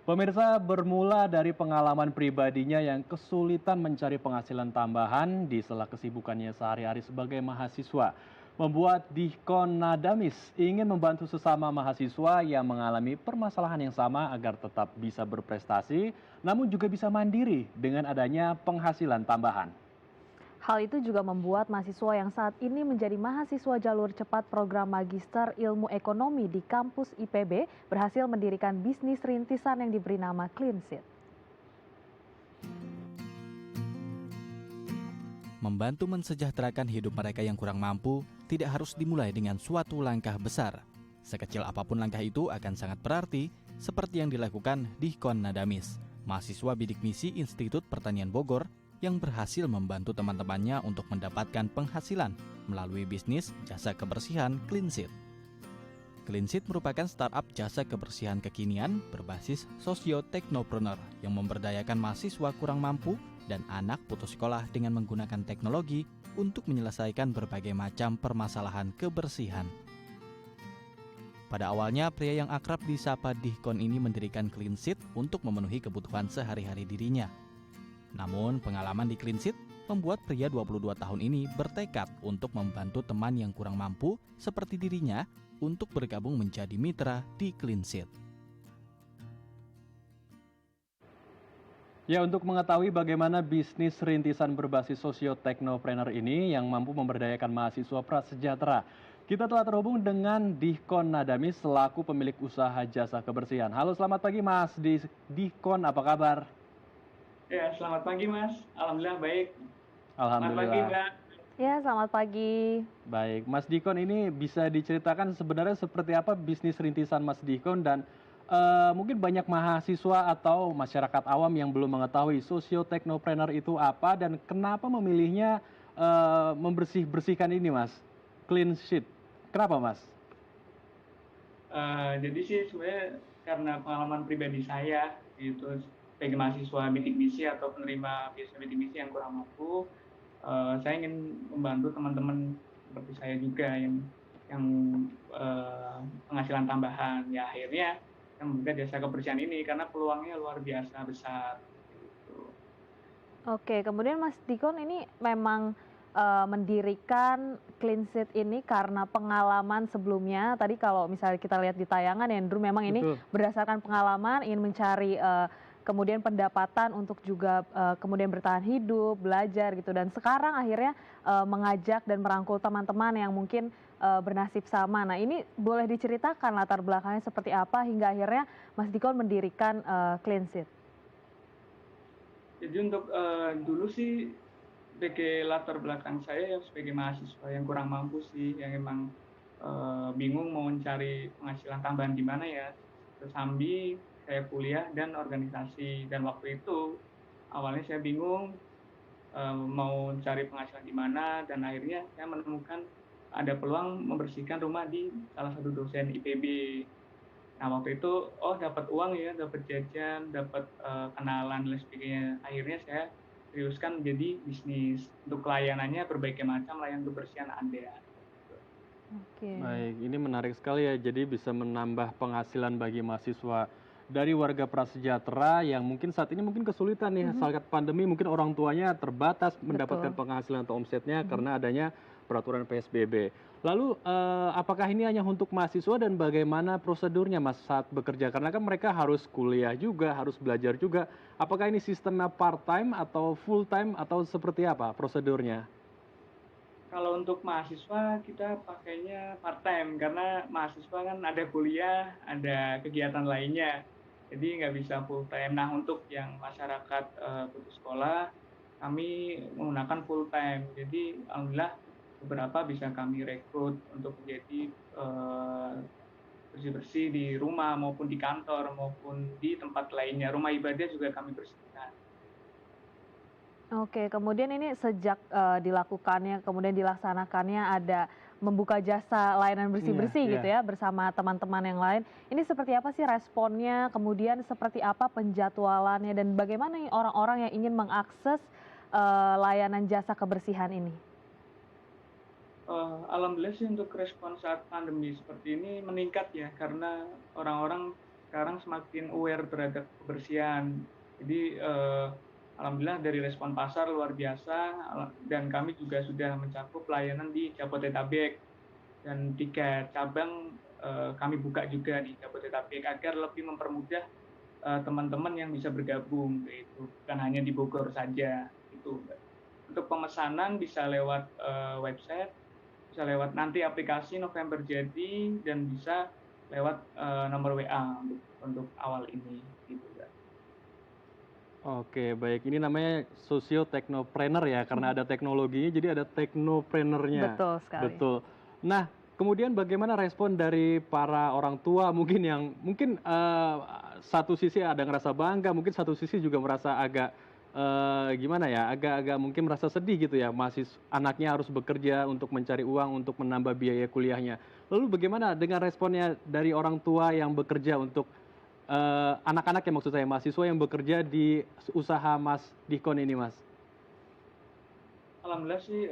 Pemirsa, bermula dari pengalaman pribadinya yang kesulitan mencari penghasilan tambahan di sela kesibukannya sehari-hari sebagai mahasiswa, membuat Dihkon Nadamis ingin membantu sesama mahasiswa yang mengalami permasalahan yang sama agar tetap bisa berprestasi, namun juga bisa mandiri dengan adanya penghasilan tambahan. Hal itu juga membuat mahasiswa yang saat ini menjadi mahasiswa jalur cepat program Magister Ilmu Ekonomi di kampus IPB berhasil mendirikan bisnis rintisan yang diberi nama Clean Sheet. Membantu mensejahterakan hidup mereka yang kurang mampu tidak harus dimulai dengan suatu langkah besar. Sekecil apapun langkah itu akan sangat berarti, seperti yang dilakukan Dihkon Nadamis, mahasiswa bidik misi Institut Pertanian Bogor yang berhasil membantu teman-temannya untuk mendapatkan penghasilan melalui bisnis jasa kebersihan Clean Sheet. Clean Sheet merupakan startup jasa kebersihan kekinian berbasis sosio-teknopreneur yang memberdayakan mahasiswa kurang mampu dan anak putus sekolah dengan menggunakan teknologi untuk menyelesaikan berbagai macam permasalahan kebersihan. Pada awalnya, pria yang akrab disapa Dihkon ini mendirikan Clean Sheet untuk memenuhi kebutuhan sehari-hari dirinya. Namun, pengalaman di Clean Sheet membuat pria 22 tahun ini bertekad untuk membantu teman yang kurang mampu seperti dirinya untuk bergabung menjadi mitra di Clean Sheet. Ya, untuk mengetahui bagaimana bisnis rintisan berbasis sosio-teknopreneur ini yang mampu memberdayakan mahasiswa prasejahtera, kita telah terhubung dengan Dihkon Nadamis selaku pemilik usaha jasa kebersihan. Halo, selamat pagi Mas Dihkon, apa kabar? Ya, selamat pagi Mas. Alhamdulillah baik. Selamat pagi Alhamdulillah. Mbak. Ya, selamat pagi. Baik, Mas Dihkon ini bisa diceritakan sebenarnya seperti apa bisnis rintisan Mas Dihkon dan mungkin banyak mahasiswa atau masyarakat awam yang belum mengetahui sosio-teknopreneur itu apa dan kenapa memilihnya membersih-bersihkan ini Mas, Clean Sheet. Kenapa Mas? Jadi sih sebenarnya karena pengalaman pribadi saya gitu sebagai mahasiswa bidik misi atau penerima beasiswa bidik misi yang kurang mampu, saya ingin membantu teman-teman seperti saya juga yang penghasilan tambahan. Ya akhirnya saya membuka jasa kebersihan ini karena peluangnya luar biasa besar. Gitu. Oke, kemudian Mas Dihkon ini memang mendirikan Clean Sheet ini karena pengalaman sebelumnya. Tadi kalau misalnya kita lihat di tayangan ya, Andrew, memang ini Betul. berdasarkan pengalaman ingin mencari kemudian pendapatan untuk juga kemudian bertahan hidup, belajar gitu. Dan sekarang akhirnya mengajak dan merangkul teman-teman yang mungkin bernasib sama. Nah, ini boleh diceritakan latar belakangnya seperti apa hingga akhirnya Mas Dihkon mendirikan Clean Sheet. Jadi untuk dulu sih sebagai latar belakang saya ya sebagai mahasiswa yang kurang mampu sih, yang emang bingung mau mencari penghasilan tambahan di mana ya. Sambil saya kuliah dan organisasi dan waktu itu awalnya saya bingung mau cari penghasilan di mana dan akhirnya saya menemukan ada peluang membersihkan rumah di salah satu dosen IPB. Nah waktu itu dapat uang ya, dapat jajan, dapat kenalan dan lain sebagainya. Akhirnya saya seriuskan menjadi bisnis. Untuk layanannya berbagai macam layanan kebersihan ada. Oke. Baik, ini menarik sekali ya. Jadi bisa menambah penghasilan bagi mahasiswa dari warga prasejahtera yang mungkin saat ini mungkin kesulitan nih saat pandemi mungkin orang tuanya terbatas mendapatkan Betul. penghasilan atau omsetnya karena adanya peraturan PSBB. Lalu apakah ini hanya untuk mahasiswa dan bagaimana prosedurnya Mas saat bekerja? Karena kan mereka harus kuliah juga, harus belajar juga. Apakah ini sistemnya part time atau full time atau seperti apa prosedurnya? Kalau untuk mahasiswa kita pakainya part time karena mahasiswa kan ada kuliah, ada kegiatan lainnya. Jadi nggak bisa full time. Nah untuk yang masyarakat putus sekolah, kami menggunakan full time. Jadi alhamdulillah beberapa bisa kami rekrut untuk menjadi bersih-bersih di rumah maupun di kantor maupun di tempat lainnya. Rumah ibadah juga kami bersihkan. Oke, kemudian ini sejak dilakukannya, kemudian dilaksanakannya ada membuka jasa layanan Iya, bersih-bersih iya. gitu ya bersama teman-teman yang lain. Ini seperti apa sih responnya? Kemudian seperti apa penjadwalannya dan bagaimana nih orang-orang yang ingin mengakses layanan jasa kebersihan ini? Alhamdulillah sih untuk respon saat pandemi seperti ini meningkat ya, karena orang-orang sekarang semakin aware terhadap kebersihan. Jadi alhamdulillah dari respon pasar luar biasa, dan kami juga sudah mencakup pelayanan di Jabodetabek, dan 3 cabang kami buka juga di Jabodetabek agar lebih mempermudah teman-teman yang bisa bergabung, itu bukan hanya di Bogor saja itu. Untuk pemesanan bisa lewat website, bisa lewat nanti aplikasi November Jadi, dan bisa lewat nomor WA untuk awal ini gitu, Mbak. Oke, baik. Ini namanya socio technopreneur ya, karena ada teknologinya, jadi ada teknopreneurnya. Betul sekali. Betul. Nah, kemudian bagaimana respon dari para orang tua mungkin yang mungkin satu sisi ada ngerasa bangga, mungkin satu sisi juga merasa agak gimana ya, agak-agak mungkin merasa sedih gitu ya, anaknya harus bekerja untuk mencari uang untuk menambah biaya kuliahnya. Lalu bagaimana dengan responnya dari orang tua yang bekerja untuk anak-anak ya, maksud saya, mahasiswa yang bekerja di usaha Mas Dikon ini, Mas? Alhamdulillah sih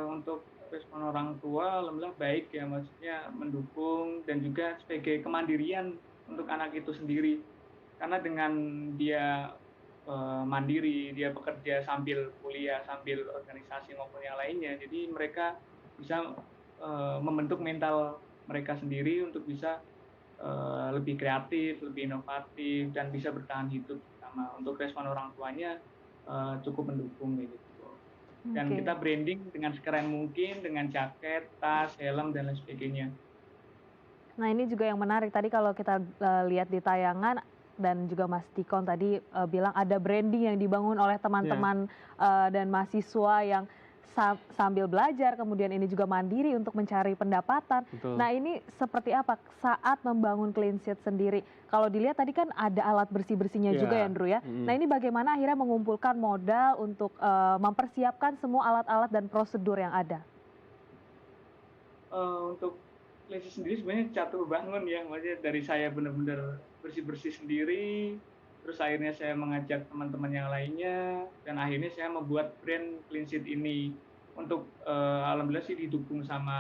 untuk respon orang tua alhamdulillah baik ya, maksudnya mendukung dan juga sebagai kemandirian untuk anak itu sendiri. Karena dengan dia mandiri, dia bekerja sambil kuliah, sambil organisasi maupun yang lainnya, jadi mereka bisa membentuk mental mereka sendiri untuk bisa lebih kreatif, lebih inovatif, dan bisa bertahan hidup sama. Untuk respon orang tuanya cukup mendukung kayak gitu. Dan Oke. kita branding dengan sekeren mungkin dengan jaket, tas, helm, dan lain sebagainya. Nah, ini juga yang menarik tadi kalau kita lihat di tayangan dan juga Mas Dikon tadi bilang ada branding yang dibangun oleh Iya, teman-teman dan mahasiswa yang sambil belajar, kemudian ini juga mandiri untuk mencari pendapatan. betul. Nah, ini seperti apa saat membangun Clean Sheet sendiri? Kalau dilihat tadi kan ada alat bersih-bersihnya juga ya, Iya, Andrew ya. Nah, mhm. ini bagaimana akhirnya mengumpulkan modal untuk mempersiapkan semua alat-alat dan prosedur yang ada? Untuk Lesi sendiri sebenarnya catur bangun ya, maksudnya dari saya benar-benar bersih-bersih sendiri, terus akhirnya saya mengajak teman-teman yang lainnya, dan akhirnya saya membuat brand Clean Sheet ini. Untuk alhamdulillah sih didukung sama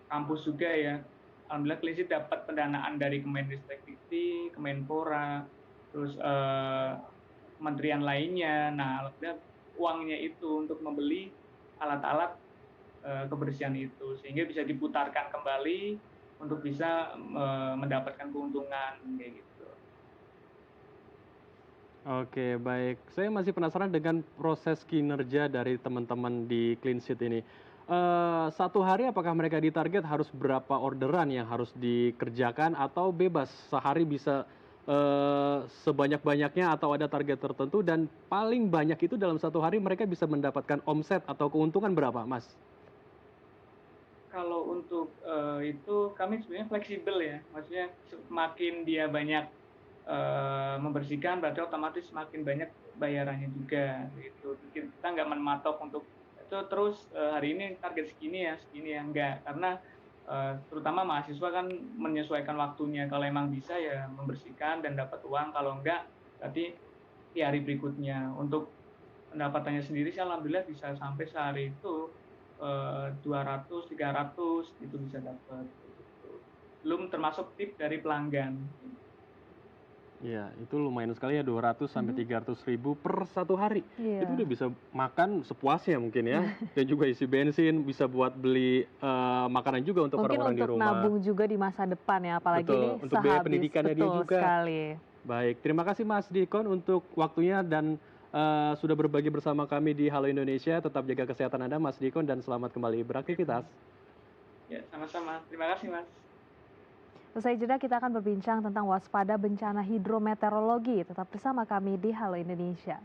kampus juga ya. Alhamdulillah Clean Sheet dapat pendanaan dari Kemendikbud, Kemenpora, terus kementerian lainnya. Nah, alhamdulillah uangnya itu untuk membeli alat-alat kebersihan itu, sehingga bisa diputarkan kembali untuk bisa mendapatkan keuntungan kayak gitu. Oke, baik. Saya masih penasaran dengan proses kinerja dari teman-teman di Clean Sheet ini. Satu hari apakah mereka ditarget harus berapa orderan yang harus dikerjakan atau bebas sehari bisa sebanyak-banyaknya atau ada target tertentu dan paling banyak itu dalam satu hari mereka bisa mendapatkan omset atau keuntungan berapa, Mas? Kalau untuk itu kami sebenarnya fleksibel ya, maksudnya semakin dia banyak membersihkan berarti otomatis semakin banyak bayarannya juga gitu. Kita nggak mematok untuk itu terus hari ini target segini ya, enggak. Karena terutama mahasiswa kan menyesuaikan waktunya, kalau emang bisa ya membersihkan dan dapat uang, kalau enggak berarti di hari berikutnya. Untuk pendapatannya sendiri sih alhamdulillah bisa sampai sehari itu 200, 300 itu bisa dapat gitu. Belum termasuk tip dari pelanggan. Iya, itu lumayan sekali ya, 200 sampai Mhm. 300 ribu per satu hari. Itu udah Iya. bisa makan sepuasnya mungkin ya, dan juga isi bensin, bisa buat beli makanan juga untuk Mungkin orang-orang di untuk rumah. nabung juga di masa depan ya, apalagi ini Betul, untuk biaya sehabis. pendidikannya dia Betul juga. sekali. Baik, terima kasih Mas Dikon untuk waktunya dan sudah berbagi bersama kami di Halo Indonesia. Tetap jaga kesehatan Anda, Mas Dikon, dan selamat kembali beraktivitas. Ya, sama-sama. Terima kasih, Mas. Usai jeda kita akan berbincang tentang waspada bencana hidrometeorologi. Tetap bersama kami di Halo Indonesia.